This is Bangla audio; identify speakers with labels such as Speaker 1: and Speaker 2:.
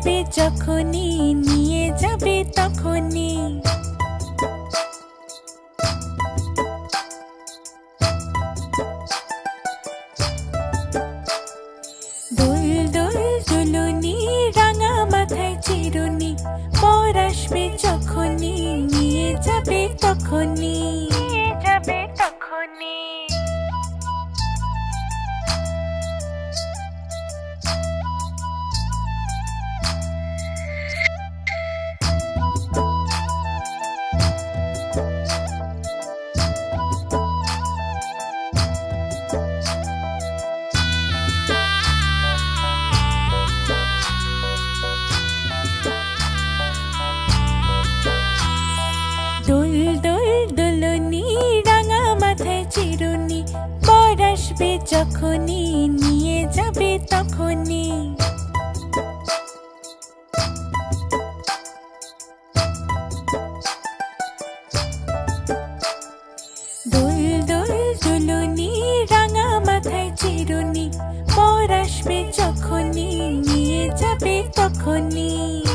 Speaker 1: আসবে যখনই নিয়ে যাবে তখনই। দোল দোল দুলুনি রাঙা মাথায় চিরুনি, বর আসবে যখনই নিয়ে যাবে তখনই। দোল দোল দুলুনি রাঙা মাথায় চিরুনি, বর আসবে যখনই নিয়ে যাবে তখনই। দোল দোল দুলুনি রাঙা মাথায় চিরুনি, বর আসবে যখনই নিয়ে যাবে তখনই।